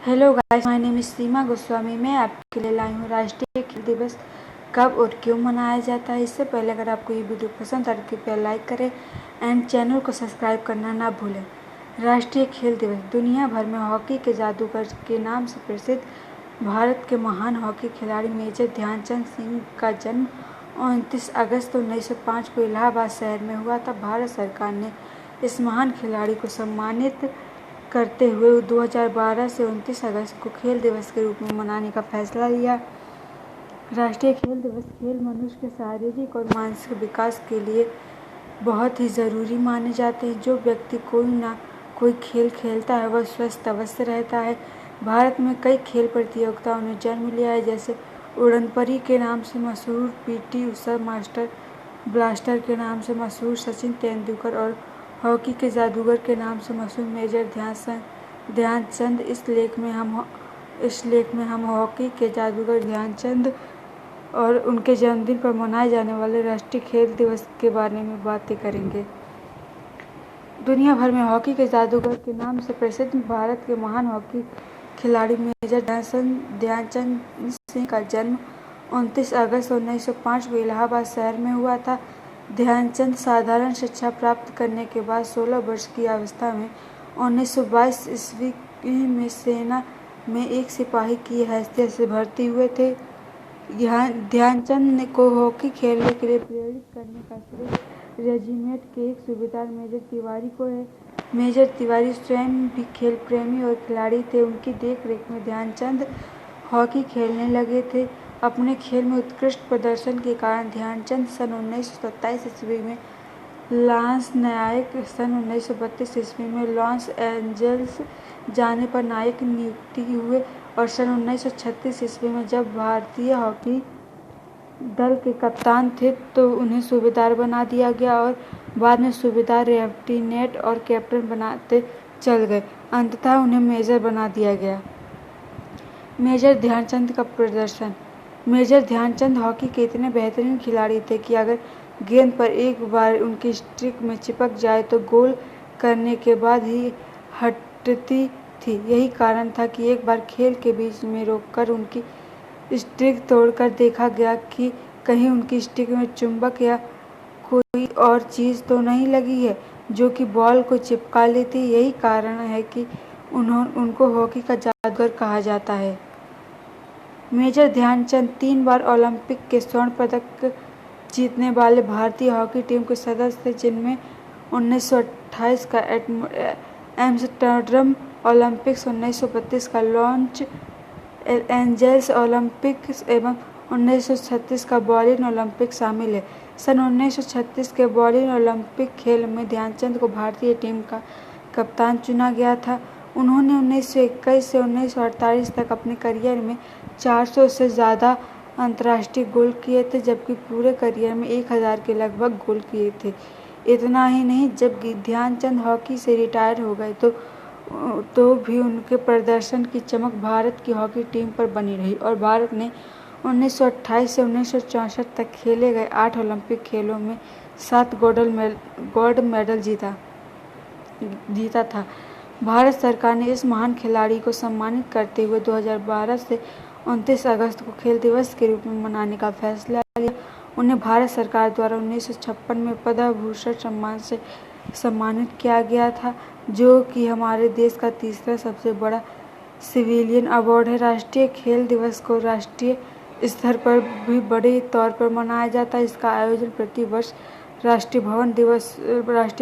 Hello guys, my name is Seema Goswami. मैं आपके लिए लाई हूँ राष्ट्रीय खेल दिवस कब और क्यों मनाया जाता है। इससे पहले अगर आपको ये वीडियो पसंद आए तो कृपया लाइक करें एंड चैनल को सब्सक्राइब करना ना भूलें। राष्ट्रीय खेल दिवस दुनिया भर में हॉकी के जादूगर के नाम से प्रसिद्ध भारत के महान हॉकी खिलाड़ी मेजर ध्यानचंद सिंह का जन्म 29 अगस्त 1905 को इलाहाबाद शहर में हुआ था। भारत सरकार ने इस महान खिलाड़ी को सम्मानित करते हुए 2012 से 29 अगस्त को खेल दिवस के रूप में मनाने का फैसला लिया। राष्ट्रीय खेल दिवस खेल मनुष्य के शारीरिक और मानसिक विकास के लिए बहुत ही ज़रूरी माने जाते हैं। जो व्यक्ति कोई ना कोई खेल खेलता है वह स्वस्थ अवश्य रहता है। भारत में कई खेल प्रतियोगिताओं ने जन्म लिया है, जैसे उड़नपरी के नाम से मशहूर पीटी उषा, मास्टर ब्लास्टर के नाम से मशहूर सचिन तेंदुलकर और हॉकी के जादूगर के नाम से मशहूर मेजर ध्यानचंद। इस लेख में हम हॉकी के जादूगर ध्यानचंद और उनके जन्मदिन पर मनाए जाने वाले राष्ट्रीय खेल दिवस के बारे में बातें करेंगे। दुनिया भर में हॉकी के जादूगर के नाम से प्रसिद्ध भारत के महान हॉकी खिलाड़ी मेजर ध्यानचंद सिंह का जन्म 29 अगस्त 1905 को इलाहाबाद शहर में हुआ था। ध्यानचंद साधारण शिक्षा प्राप्त करने के बाद 16 वर्ष की अवस्था में 1922 ईस्वी में सेना में एक सिपाही की हैसियत से भर्ती हुए थे। ध्यानचंद को हॉकी खेलने के लिए प्रेरित करने का श्रेय रेजिमेंट के एक सूबेदार मेजर तिवारी को है। मेजर तिवारी स्वयं भी खेल प्रेमी और खिलाड़ी थे। उनकी देखरेख में ध्यानचंद हॉकी खेलने लगे थे। अपने खेल में उत्कृष्ट प्रदर्शन के कारण ध्यानचंद सन 1927 ईस्वी में लॉस नायक, सन 1932 ईस्वी में लॉस एंजल्स जाने पर नायक नियुक्ति हुए और सन 1936 ईस्वी में जब भारतीय हॉकी दल के कप्तान थे तो उन्हें सूबेदार बना दिया गया और बाद में सूबेदार, लेफ्टिनेंट और कैप्टन बनाते चल गए। अंततः उन्हें मेजर बना दिया गया। मेजर ध्यानचंद का प्रदर्शन। मेजर ध्यानचंद हॉकी के इतने बेहतरीन खिलाड़ी थे कि अगर गेंद पर एक बार उनकी स्टिक में चिपक जाए तो गोल करने के बाद ही हटती थी। यही कारण था कि एक बार खेल के बीच में रोककर उनकी स्टिक तोड़कर देखा गया कि कहीं उनकी स्टिक में चुंबक या कोई और चीज़ तो नहीं लगी है जो कि बॉल को चिपका लेती। यही कारण है कि उनको हॉकी का जादूगर कहा जाता है। मेजर ध्यानचंद 3 बार ओलंपिक के स्वर्ण पदक जीतने वाले भारतीय हॉकी टीम के सदस्य थे, जिनमें 1928 का एम्स्टर्डम ओलंपिक्स, 1932 का लॉस एंजल्स ओलंपिक्स एवं 1936 का बर्लिन ओलंपिक शामिल है। सन 1936 के बर्लिन ओलंपिक खेल में ध्यानचंद को भारतीय टीम का कप्तान चुना गया था। उन्होंने 1921 से 1948 तक अपने करियर में 400 से ज़्यादा अंतर्राष्ट्रीय गोल किए थे, जबकि पूरे करियर में 1000 के लगभग गोल किए थे। इतना ही नहीं, जब ध्यानचंद हॉकी से रिटायर हो गए तो भी उनके प्रदर्शन की चमक भारत की हॉकी टीम पर बनी रही और भारत ने 1928 से 1964 तक खेले गए 8 ओलंपिक खेलों में 7 गोल्ड मेडल जीता था। भारत सरकार ने इस महान खिलाड़ी को सम्मानित करते हुए 2012 से 29 अगस्त को खेल दिवस के रूप में मनाने का फैसला लिया। उन्हें भारत सरकार द्वारा 1956 में पद्म भूषण सम्मान से सम्मानित किया गया था, जो कि हमारे देश का तीसरा सबसे बड़ा सिविलियन अवार्ड है। राष्ट्रीय खेल दिवस को राष्ट्रीय स्तर पर भी बड़े तौर पर मनाया जाता है। इसका आयोजन प्रति वर्ष राष्ट्रीय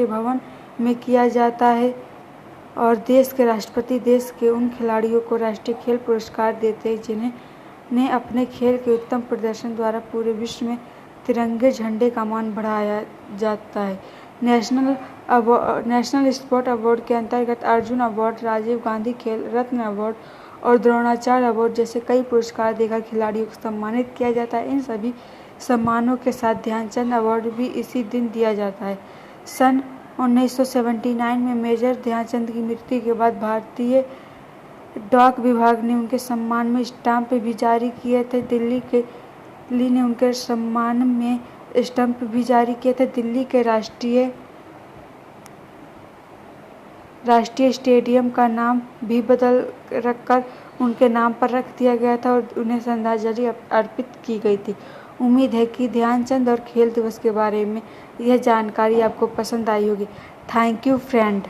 भवन में किया जाता है और देश के राष्ट्रपति देश के उन खिलाड़ियों को राष्ट्रीय खेल पुरस्कार देते हैं जिन्हें अपने खेल के उत्तम प्रदर्शन द्वारा पूरे विश्व में तिरंगे झंडे का मान बढ़ाया जाता है। नेशनल स्पोर्ट अवार्ड के अंतर्गत अर्जुन अवार्ड, राजीव गांधी खेल रत्न अवार्ड और द्रोणाचार्य अवार्ड जैसे कई पुरस्कार देकर खिलाड़ियों को सम्मानित किया जाता है। इन सभी सम्मानों के साथ ध्यानचंद अवार्ड भी इसी दिन दिया जाता है। सन 1979 में मेजर ध्यानचंद की मृत्यु के बाद भारतीय डाक विभाग ने उनके सम्मान में स्टाम्प भी जारी किए थे। दिल्ली ने उनके सम्मान में स्टाम्प भी जारी किए थे। दिल्ली के राष्ट्रीय राष्ट्रीय स्टेडियम का नाम भी बदल रखकर उनके नाम पर रख दिया गया था और उन्हें श्रद्धांजलि अर्पित की गई थी। उम्मीद है कि ध्यानचंद और खेल दिवस के बारे में यह जानकारी आपको पसंद आई होगी। Thank you friend.